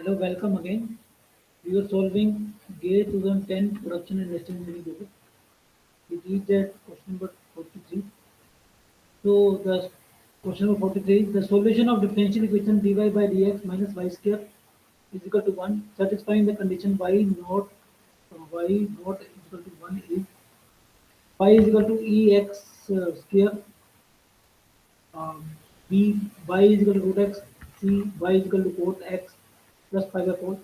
Hello, welcome again. We were solving GATE 2010 Production and Estimation paper. We reached at question number 43. So the question number 43, the solution of differential equation dy by dx minus y square is equal to 1, satisfying the condition y not is equal to 1 is y is equal to ex square, um, b y is equal to root x, c y is equal to cot x plus pi by 4,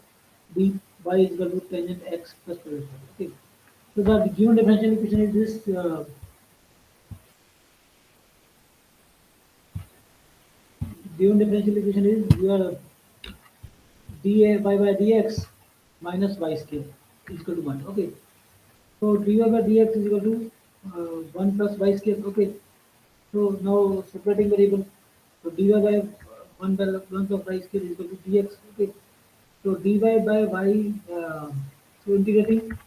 d y is equal to tangent x plus pi by 4. Okay. So the given differential equation is this. Given differential equation is your by dx minus y square is equal to 1. Okay. So dy by dx is equal to 1 plus y square. Okay. So now separating variable. So dy by 1 plus y square is equal to dx. Okay. So dy by y, so integrating,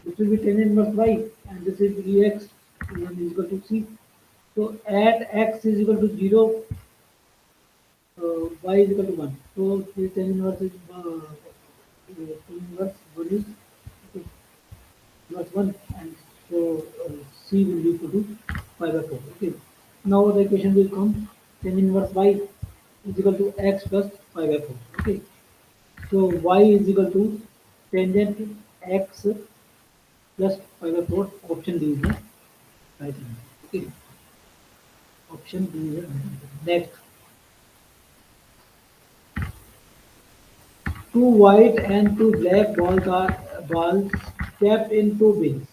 this will be tan inverse y, and this is ex is equal to c. So at x is equal to 0, y is equal to 1. So the tan inverse is tan inverse 1 is okay, plus 1, and so c will be equal to pi by 4. Okay. Now the equation will come tan inverse y is equal to x plus pi by 4. Okay. So y is equal to tangent x plus pi by 4. Option D is the right answer. Okay. Option D is the right answer. Next, two white and two black balls kept in two bins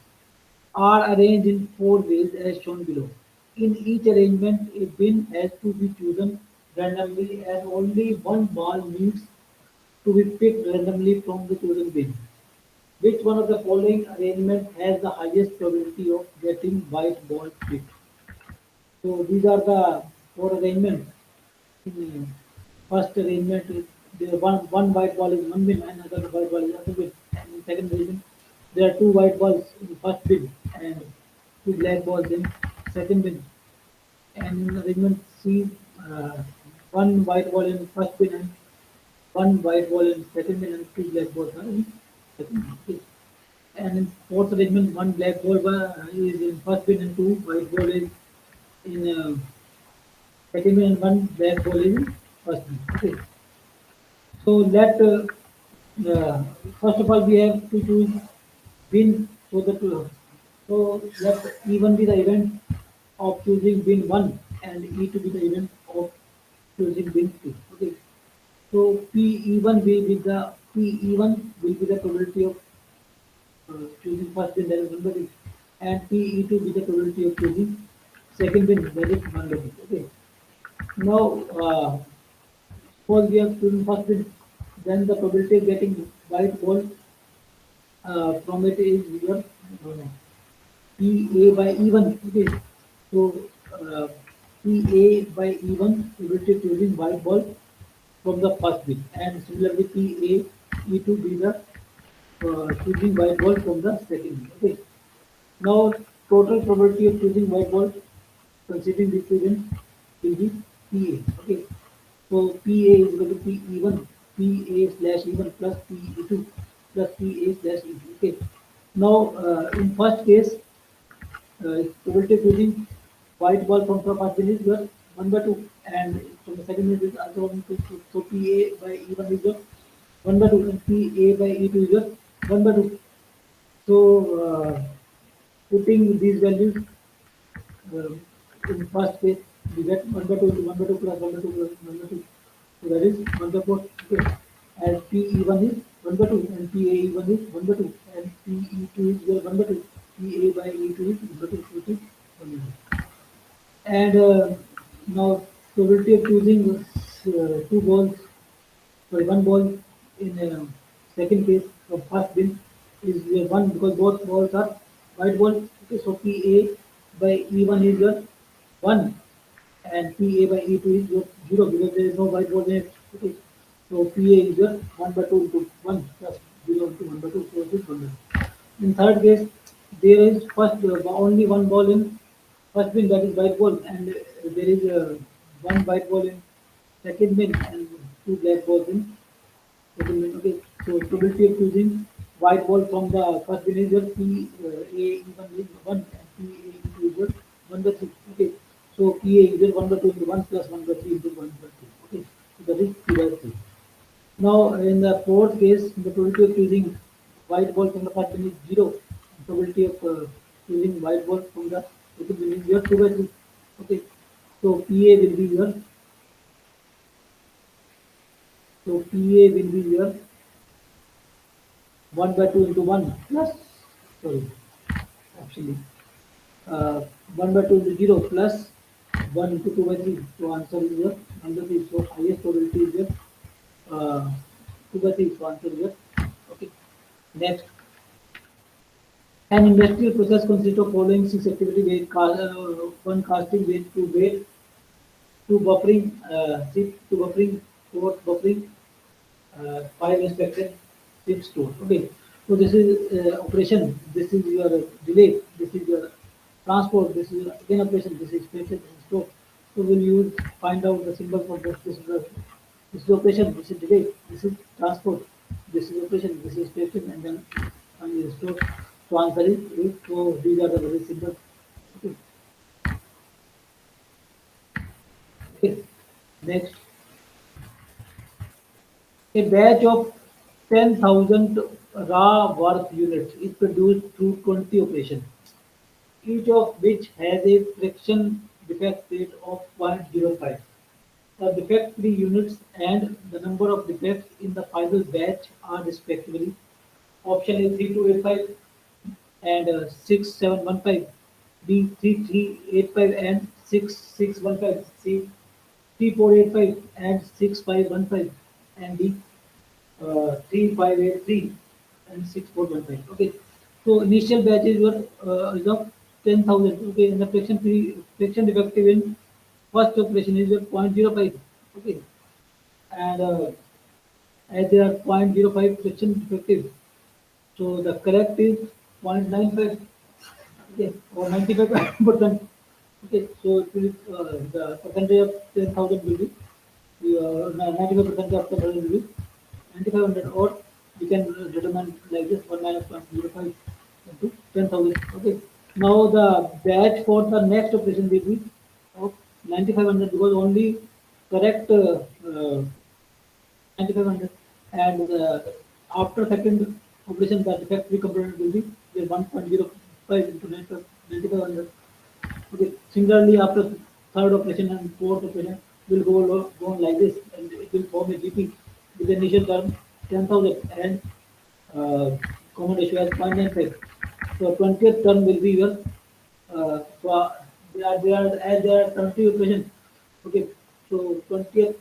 are arranged in four ways as shown below. In each arrangement, a bin has to be chosen randomly and only one ball needs to be picked randomly from the chosen bin. Which one of the following arrangement has the highest probability of getting white ball picked? So these are the four arrangements. In first arrangement, there one white ball is one bin and another white ball is other bin. And in second arrangement, there are two white balls in first bin and two black balls in second bin. And in arrangement C, one white ball in first bin and one white ball in second bin and two black balls are in second bin. Okay. And in fourth arrangement, one black ball is in first bin and two white ball is in second bin and one black ball is in first bin. Okay. So let first of all we have to choose bin so that so let E1 be the event of choosing bin 1 and E2 be the event of choosing bin 2. Okay. So PE1 will be the PE1 will be the probability of choosing first bin, that is 1 by 2, and PE2 be the probability of choosing second bin, that is 1 by 2. Okay. Now suppose we have chosen first bin, then the probability of getting white ball from it is your PA by E1. Okay. So PA by E1 probability of choosing white ball from the first bin, and similarly PA E2 be the choosing white ball from the second bin. Okay. Now total probability of choosing white ball considering this event will be PA. Okay. So PA is equal to PE1, PA slash E1 plus PE2 plus PA slash E2. Okay. Now in first case, probability of choosing white ball from the first bin is your 1 by 2, and from the second bin is also 1 by 2. So PA by E1 is your 1 by 2 and PA by E2 is your 1 by 2. So putting these values in first case, we get 1 by 2 into 1 by 2 plus 1 by 2 plus 1 by 2. So that is 1 by 4. Okay. And PE1 is 1 by 2 and PAE1 is 1 by 2 and PE2 is your 1 by 2. PA by E2 is 1 by 2, which is 1 by 2. And now probability of choosing two balls, sorry, one ball in second case of first bin is one because both balls are white ball. Okay, so PA by E1 is your 1 and PA by E2 is your 0 because there is no white ball in it. Okay, so PA is your 1 by 2 into 1 plus 0 into 1 by 2, so it is 1 by 2. In third case, there is first only one ball in first bin, that is white ball, and there is one white ball in second bin and two black balls in Okay, so probability of choosing white ball from the first bin is your P A even is 1 and P A into is your 1 by 3. Okay, so P A is your 1 by 2 into 1 plus 1 by 3 into 1 by 2. Okay, so that is P by 3. Now, in the fourth case, the probability of choosing white ball from the first bin is 0. Probability of choosing white ball from the second bin is your 2 by 3. Okay, so PA will be your will be your 1 by 2 into 1 plus, sorry, actually, uh, 1 by 2 into 0 plus 1 into 2 by 3. So answer is your number 3. So highest probability is your 2 by 3. So answer is your, okay. Next, an industrial process consists of following six activity based one casting based two bait, two buffering, six two buffering, four buffering, five inspection, six store. Okay. So this is operation. This is your delay. This is your transport. This is your again operation. This is inspection. This is store. So when you find out the symbol for this is operation. This is delay. This is transport. This is operation. This is inspection, and then finally store. So answer is eight. So these are the very symbols. Okay. Okay. Next, a batch of 10,000 raw worth units is produced through 20 operations, each of which has a friction defect rate of 0.05. The defect-free units and the number of defects in the final batch are respectively option A 3285 and 6715, B 3385 and 6615, C 3485 and 6515, and D 3583 and 6415. Okay. So initial batches were is of 10,000. Okay. And the friction defective in first operation is at 0.05. Okay. And as there are 0.05 friction defective, so the correct is 0.95. Okay. Or 95%. Okay. So it will, the percentage of 10,000 will be 95% of 10,000 will be 9,500, or we can determine like this 1 minus 0.05 into 10,000. Okay. Now the batch for the next operation will be of 9,500 because only correct 9,500, and after second operation the defect free component will be 1.05 into 9,500. Okay. Similarly, after third operation and fourth operation, will go on like this, and it will form a GP with the initial term 10,000 and common ratio as 0.95. So 20th term will be your they are as there are 20 operations. Okay, so 20th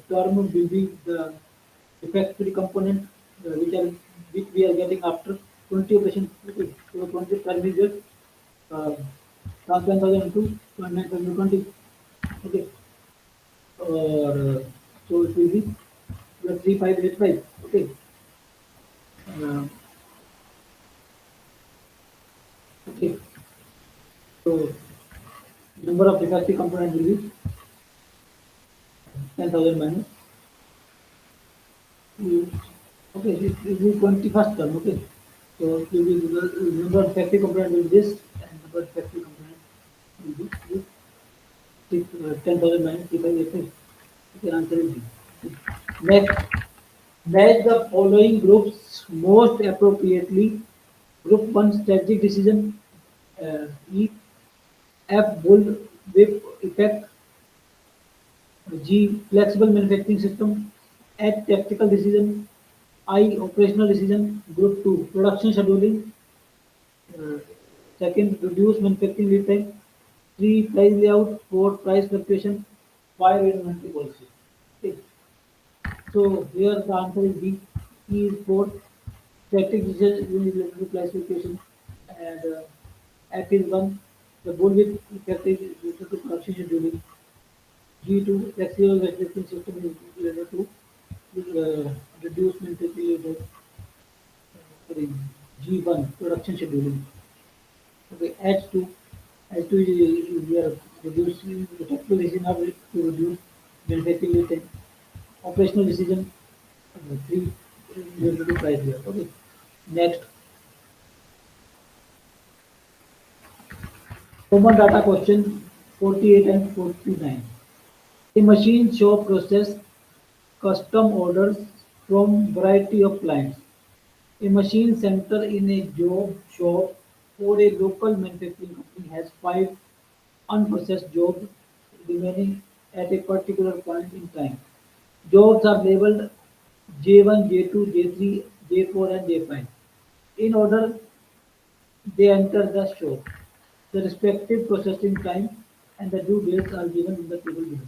term will be the effect-free component which we are getting after 20 operations. Okay, so 20th term is your uh, cos 10,000 into 0.95 Okay, or so it will be your 3585. Okay, uh, okay. So number of effective component will be 10,000 minus. Okay, it will be 21st term. Okay, so it will be the number of effective component will be this, and number of effective component will be this. 10,000 minus 3585. Okay, answer is B. Next, match the following groups most appropriately. Group 1 strategic decision, E, F bull whip effect, G flexible manufacturing system, H tactical decision, I operational decision. Group 2 production scheduling, uh, second reduce manufacturing lead time, 3 price layout, 4 price fluctuation, 5 inventory policy. Okay. So here the answer is B. E is 4. Static decision is related to classification, and F is 1. The bull with effect is related to production scheduling. G2 flexible manufacturing system is related to reduced manufacturing sorry, G1 production scheduling. Okay, H2 is we are reducing the tactical decision of it to reduce manufacturing time. Operational decision, Three relative price here. Okay. Next, common data question 48 and 49. A machine shop process custom orders from variety of clients. A machine center in a job shop or a local manufacturing company has five unprocessed jobs remaining at a particular point in time. Jobs are labeled J1, J2, J3, J4, and J5. In order they enter the shop. The respective processing time and the due dates are given in the table below.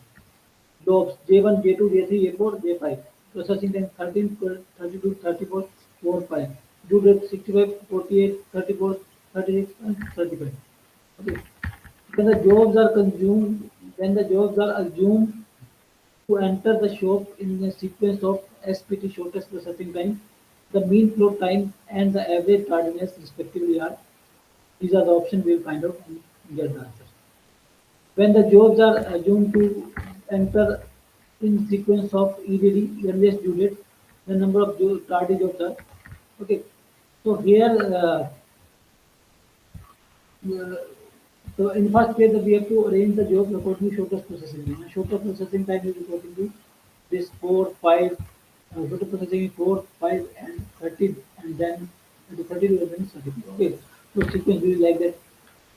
Jobs J1, J2, J3, J4, J5. Processing time 13, 12, 32, 34, 4, 5. Due date 65, 48, 34, 36, and 35. Okay. When the jobs are consumed, when the jobs are assumed to enter the shop in a sequence of SPT shortest processing time, the mean flow time and the average tardiness respectively are. These are the options we will find out and get the answer. When the jobs are assumed to enter in sequence of EDD, earliest due date, the number of tardy jobs are. Okay. So here, uh, so in first case, we have to arrange the jobs according to shortest processing time. Shortest processing time is according to this 4, 5, shortest processing is 4, 5, and 30, and then the 30 to then 30. Okay. So sequence will be like that.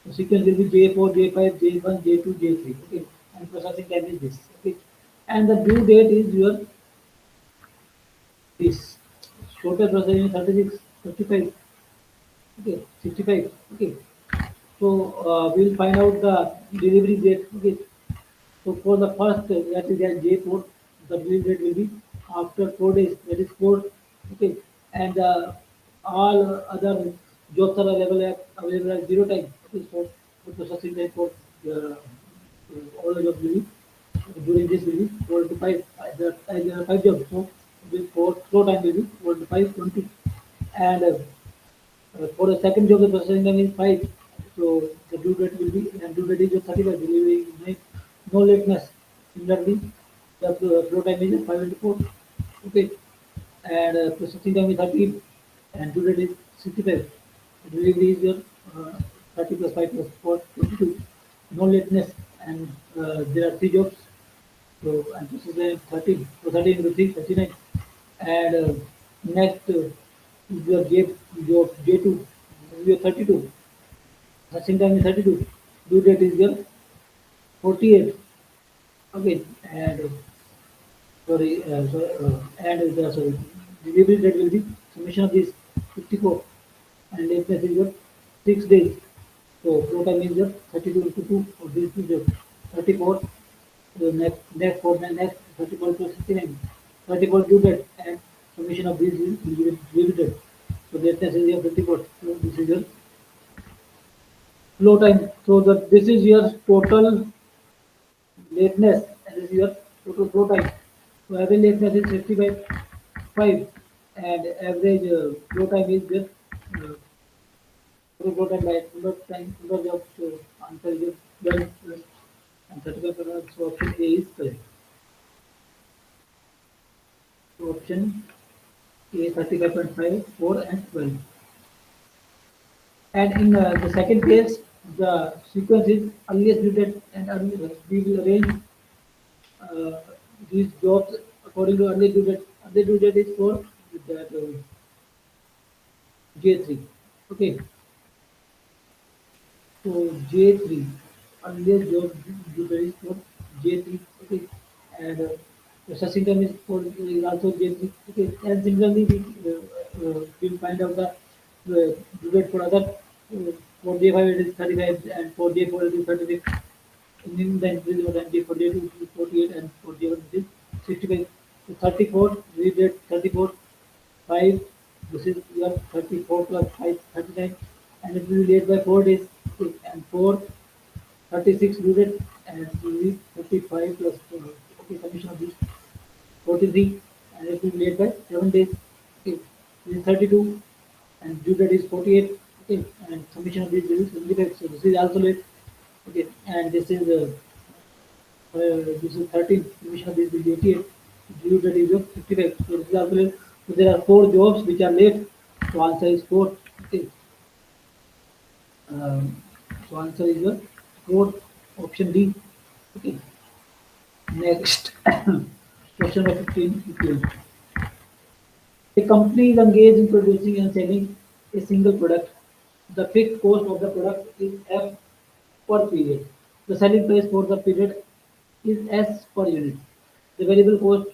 The sequence will be J4, J5, J1, J2, J3. Okay. And processing time is this. Okay. And the due date is your this. Shortest processing is 36, 55. Okay. 65. Okay. So we'll find out the delivery date. Okay. So for the first, that is at J4, the delivery date will be after 4 days. That is 4. Okay. And all other jobs are available at zero time. Okay. So for processing time for all the jobs will be during this will be 4 to 5. There are 5 jobs. So this four time will be 4 to 5, 20. And for the second job, the processing time is 5. So the due date will be, and due date is 35. Delivery make no lateness. Similarly, the flow time is 5 into 4. Okay. And processing time is 30. And due date is 65. Delivery is your 30 plus 5 plus 4, 22. No lateness. And there are 3 jobs. So and processing time is 30. So 30 into 3, 39. And next, your J2, your 32. Processing time is 32. Due date is your 48. Okay. And sorry, delivery date will be summation of this 54. And lateness is your 6 days. So flow time is your 32 into 2 of these two jobs. 34. The next for the next 34 plus 69. 34 due date and summation of these is delivery date. So lateness is your 54. So this is your flow time. So this is your total lateness and this is your total flow time. So average lateness is 55 and average flow time is just total flow time by number of jobs. So answer is 12 plus and 35%. So option A is correct. So option A 35.5, 4 and 12. And in the second case, the sequence is earliest due date and earliest. We will arrange uh, these jobs according to earliest due date. Earliest due date is for that J3. Okay, so J3 earliest job due date is for J3. Okay, and processing time is for is also J3. Okay, and similarly we'll find out the due date for other. For J5 it is 35 and for J4 it is 36. In the increase of NG 42 to 48 and 41 is 65. So 34, read it 34, 5. This is your 34 plus 5, 39. And it will be late by 4 days. And 4, 36 read it and it will be 35 plus 4. Okay, commission of this 43 and it will be late by 7 days. Okay, this is 32 and due date is 48. Okay, and summation of this is 75. So this is also late. Okay, and this is 13, emission of this will be 88. due that is of 55. So this is also late. So there are four jobs which are late. So answer is four. Okay. So answer is your fourth option D. Okay. Next question number 15. 15. A company is engaged in producing and selling a single product. The fixed cost of the product is F per period. The selling price for the period is S per unit. The variable cost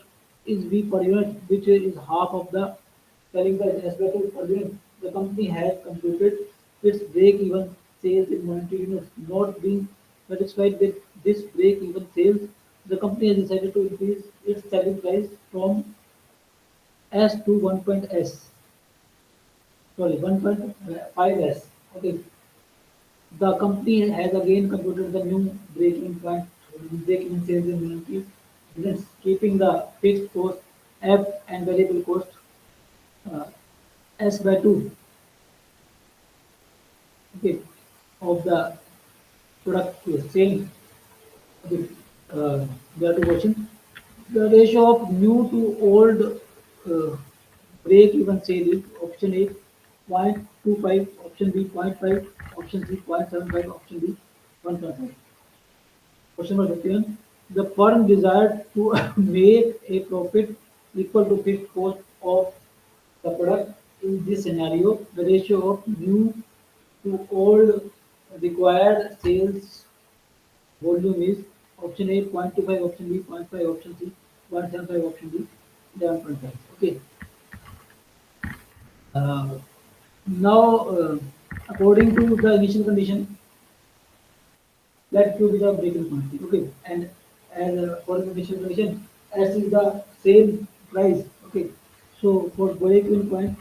is V per unit, which is half of the selling price S by 2 per unit. The company has computed its break-even sales in monetary units. Not being satisfied with this break-even sales, the company has decided to increase its selling price from S to 1.S. Sorry, 1.5S. Okay. The company has again computed the new break-even point, break-even sales in monetary units, keeping the fixed cost F and variable cost uh, S by 2, okay, of the product sale. Okay. There are two questions. The ratio of new to old break-even sale is option A 0.25, option B 0.5, option C 0.75, option D 1.5. Question number 15. The firm desired to make a profit equal to fixed cost of the product. In this scenario, the ratio of new to old required sales volume is option A 0.25, option B 0.5, option C 0.75, option D 11.5. Okay. Uh, now, according to the initial condition, let Q be the breaking point. Okay, and for the initial condition, S is the sale price. Okay, so for breaking point,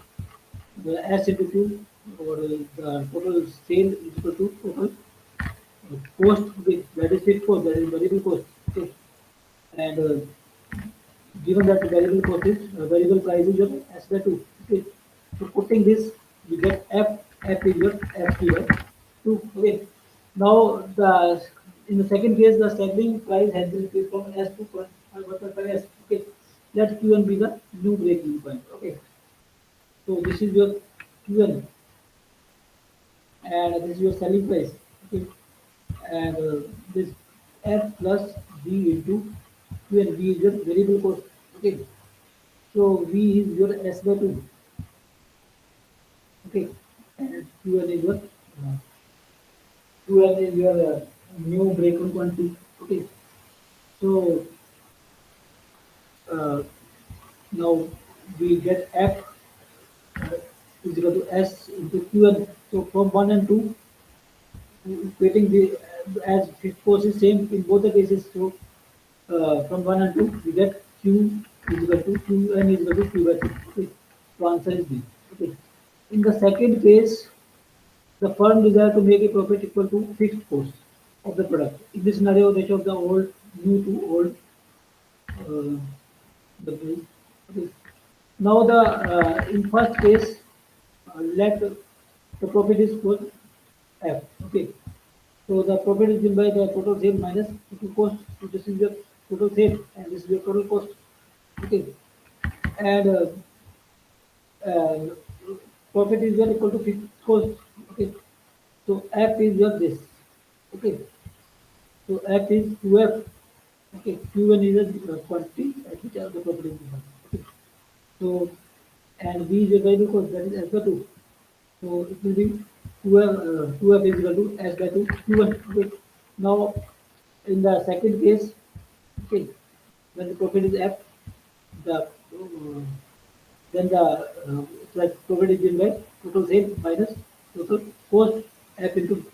the S into Q or the total sale is equal to total cost. Okay, that is fixed cost, that is variable cost. Okay, and given that the variable cost is variable price is your S by 2. Okay, so putting this, you get F. F is your F here. 2. Okay. Now the in the second case, the selling price has been increased from S to 1.5S. Okay. Let Q1 be the new breaking point. Okay. So this is your Q1 and this is your selling price. Okay. And this F plus B into Q and B is your variable cost. Okay. So V is your S by 2. Okay. And Q1 is your Q1 is your new break-even quantity. Okay. So uh, now we get F uh, is equal to S into Q1. So from 1 and 2, equating the as fixed cost is same in both the cases. So from 1 and 2, we get Q is equal to Qn is equal to Q by 2. Okay. So answer is B. Okay. In the second case, the firm desire to make a profit equal to fixed cost of the product. In this scenario, ratio of the old new to old uh, the price. Okay. Now the in first case, let the profit is for F. Okay. So the profit is given by the total sale minus total cost. So this is your total sale and this is your total cost. Okay. And uh, profit is equal to fixed cost. Okay. So F is your this. Okay. So F is 2F. Okay. Q1 is a quantity at which the profit is given. Okay. So and B is a variable cost that is S by 2. So it will be 2F is equal to S by 2 Q1. Okay. Now in the second case, okay, when the profit is F, the then the like profit is given by total sale minus total cost F into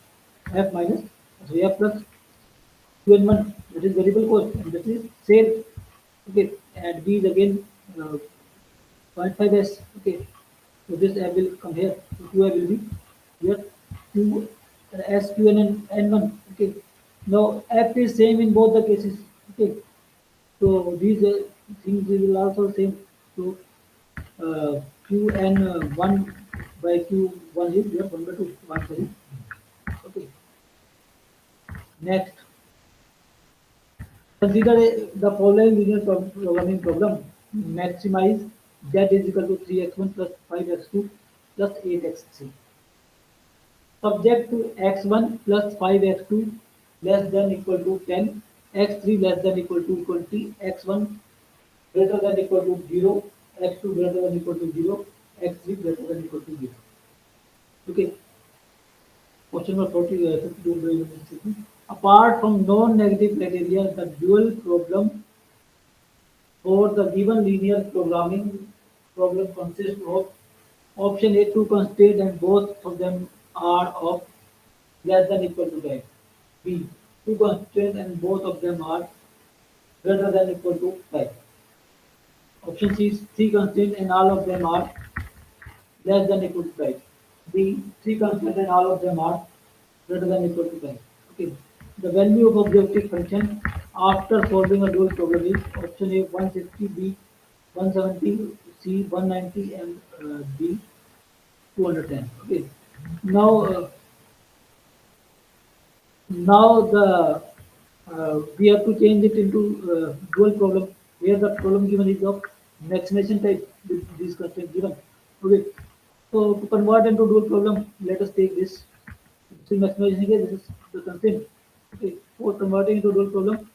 F minus so F plus Q1 that is variable cost and that is sale. Okay, and B is again uh, 0.5S. Okay, so this F will come here. So 2F will be here. Q S Q and N1. Okay, now F is same in both the cases. Okay, so these things will also same. So Qn1 by Q1 is your 1 by 2. Answer is okay. Next, Consider the following linear programming problem. Maximize z is equal to 3x1 plus 5x2 plus 8x3. Subject to x1 plus 5x2 less than equal to 10, x3 less than equal to 20, x1 greater than equal to 0, x2 greater than equal to 0, x3 greater than equal to 0. Okay, question number 52. Apart from non-negative criteria, the dual problem for the given linear programming problem consists of option A, two constraints and both of them are of less than equal to type. B, two constraints and both of them are greater than equal to type. Option C is three constraints and all of them are less than equal to type. D, three constraints and all of them are greater than equal to type. Okay. The value of objective function after solving a dual problem is option A 160, B 170, C 190, and D 210. Okay. Now, now the we have to change it into dual problem where the problem given is of maximization type with these constraints given. Okay. So to convert into dual problem, let us take this. So maximization again, this is the constraint. Okay. For converting into dual problem,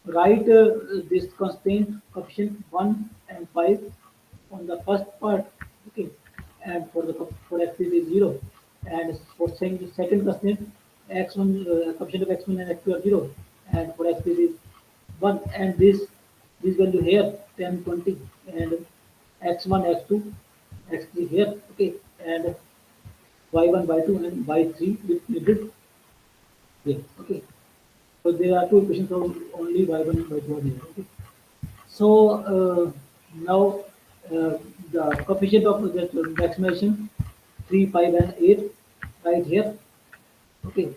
write this constraint coefficient 1 and 5 on the first part, okay, and for x is 0, and for saying the second constraint x1 coefficient of x1 and x2 are 0, and for x is 1, and this value here 10 20, and x1 x2 x3 here, okay, and y1 y2 and y3 with it here, okay. So there are two equations of only y1 and y2 are there, okay. So now the coefficient of that maximization 3, 5, and 8 right here. Okay,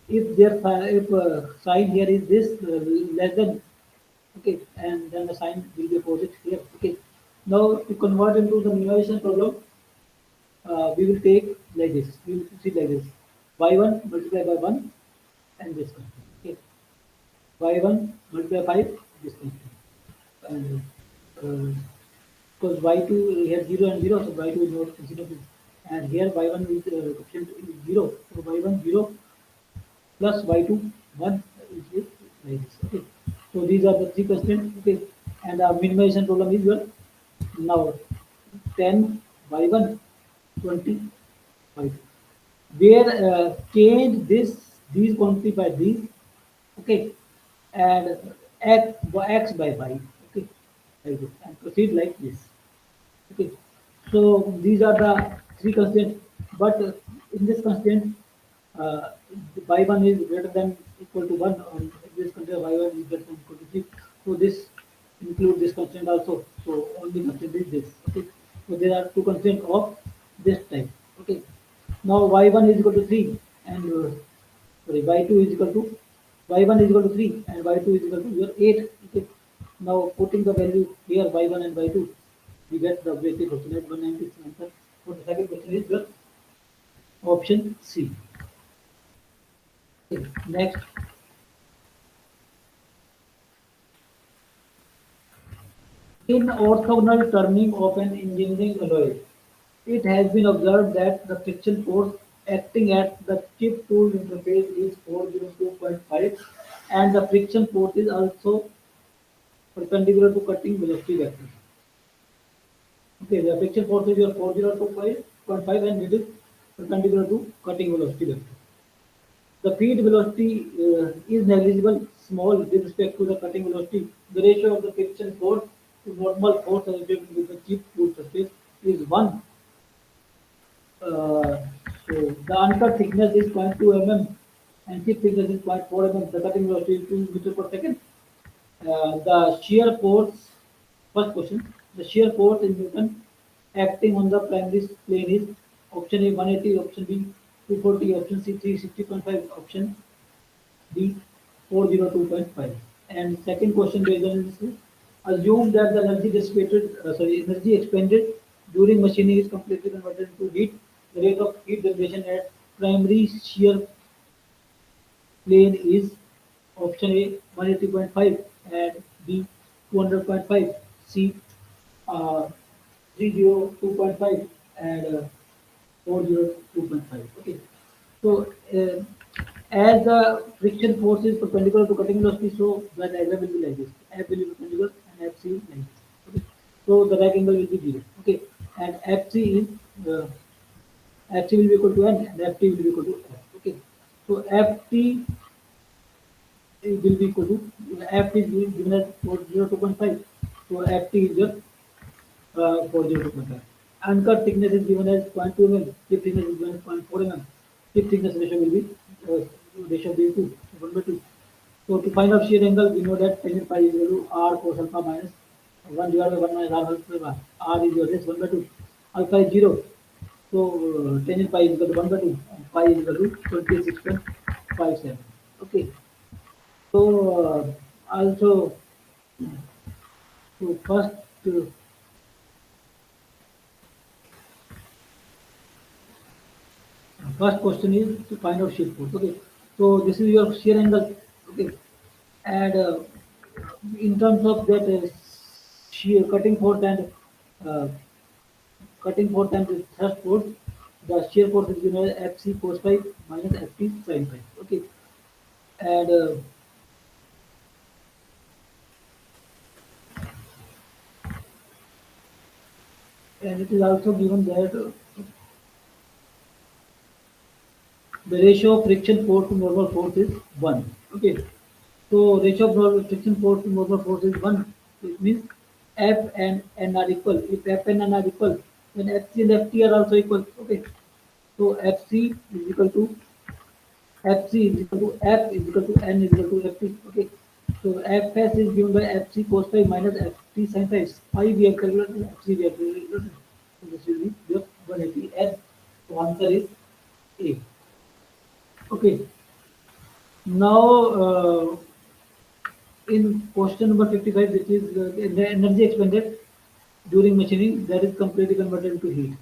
if if sign here is this less than, okay, and then the sign will be opposite here. Okay, now to convert into the minimization problem, we will take like this. We will see like this: y1 multiplied by 1 and this constant. Okay, y1 multiplied by 5 this constant. And because y2 here 0 and 0, so y2 is not considered. And here y1 is coefficient is 0, so y1 0 plus y2 1 is like this. Okay, so these are the three constraints. Okay, and our minimization problem is your now 10 y1 20 y2, where change this these quantity by these, okay, and x by y, okay, like this, and proceed like this. Okay, so these are the three constraints, but in this constraint, uh, y1 is greater than equal to 1, and this constraint y1 is greater than equal to 3. So this include this constraint also. So only constraint is this. Okay, so there are two constraints of this type. Okay, now y1 is equal to 3, and sorry, y2 is equal to y1 is equal to 3 and y2 is equal to your 8. Okay, now putting the value here y1 and y2, we get the objective function at 190 answer. So the second question is the option C. Okay, next, in orthogonal turning of an engineering alloy, it has been observed that the friction force acting at the chip tool interface is 402.5, and the friction force is also perpendicular to cutting velocity vector. Okay, the friction force is your 4025.5 and it is perpendicular to cutting velocity vector. The feed velocity is negligible, small with respect to the cutting velocity. The ratio of the friction force to normal force associated with the chip tool surface is 1. Uh, so the uncut thickness is 0.2 mm and chip thickness is 0.4 mm. The cutting velocity is 2 meter per second. The shear force, first question, the shear force in Newton acting on the primary plane is option A 180, option B 240, option C 360.5, option D 402.5. And second question based on this is, assume that the energy dissipated, energy expended during machining is completely converted into heat. The rate of heat generation at primary shear plane is Option A 180.5 and B 200.5, C 302.5 and 402.5. Okay. So as the friction force is perpendicular to cutting velocity, so the diagram will be like this. F will be perpendicular and FC like this. Okay. So the right angle will be 0. Okay. And FC will be equal to N and FT will be equal to F. Okay. So FT will be equal to F is given as 402.5. So FT is your 402.5. Anchor thickness is given as 0.2 mm. Tip thickness is given as 0.4 mm. Tip thickness ratio will be ratio will be 2, 1 by 2. So to find out shear angle, we know that tangent pi is equal to r cos alpha minus 1 divided by 1 minus r whole square bar. R is your this 1 by 2. Alpha is 0. So tangent pi is equal to 1 by 2. And pi is equal to 26.57. Okay. So also, so uh, first question is to find out shear force. Okay. So this is your shear angle. Okay. And in terms of that shear uh, cutting force and the thrust force, the shear force is given as FC cos phi minus FT sin phi. Okay. And and it is also given that the ratio of friction force to normal force is 1. Okay. So ratio of friction force to normal force is 1. It means F and N are equal. If F and N are equal, then FC and FT are also equal. Okay. So FC is equal to FC is equal to F is equal to N is equal to FT. Okay. So Fs is given by FC cos phi minus FT sin phi. Phi we have calculated, FC we have calculated. So this will be your 180 and so answer is A. Okay. Now in question number 55, which is the energy expended during machining that is completely converted into heat.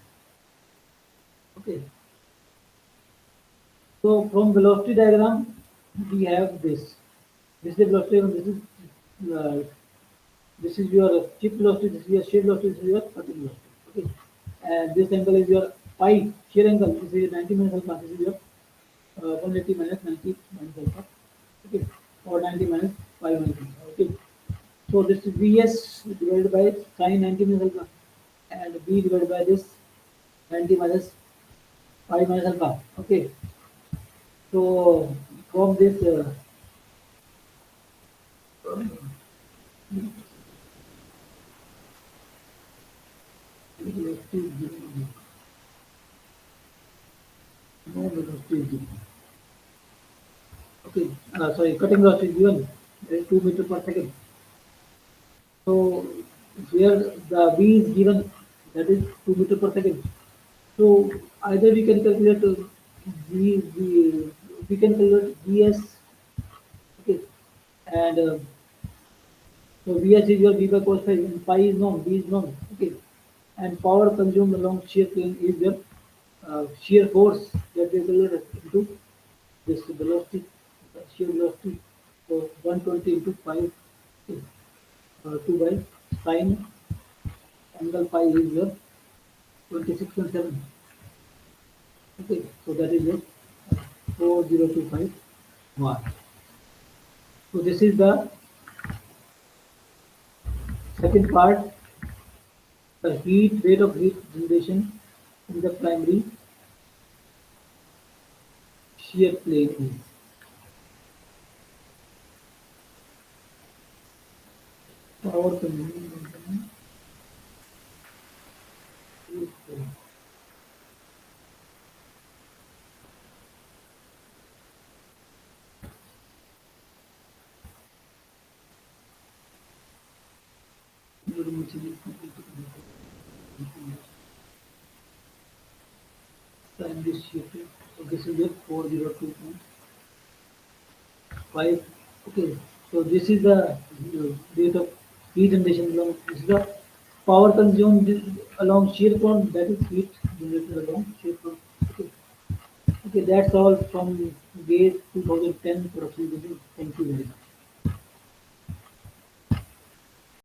Okay. So from velocity diagram, we have this. This is the velocity diagram. This is your chip velocity. This is your shear velocity. This is your cutting velocity. Okay. And this angle is your pi shear angle. This is your 90 minus alpha. This is your 180 minus 90 minus alpha. Okay. Or 90 minus 5 minus alpha. Okay. So this is Vs divided by sin 90 minus alpha and B divided by this 90 minus 5 minus alpha. Okay. So from this no velocity is given. Okay. Sorry, cutting velocity is given. That is 2 meter per second. So here the V is given, that is 2 meter per second. So either we can calculate we can calculate Vs. Okay. And so Vs is your V by cos phi and pi is known, V is known. Okay. And power consumed along shear plane is your shear force that we calculate into this velocity, shear velocity. So 120 into 5, okay, 2 by sine angle pi is your 26.7. Okay, so that is your 4025 watt. So this is the second part, the rate of heat generation in the primary shear plane is. Power consumption is very much primary shear plane. So this is your 402.5. Okay, so this is the rate of heat generation along. This is the power consumed along shear front. That is heat generated along shear front. Okay, okay, that's all from GATE 2010 for option B. Thank you very much.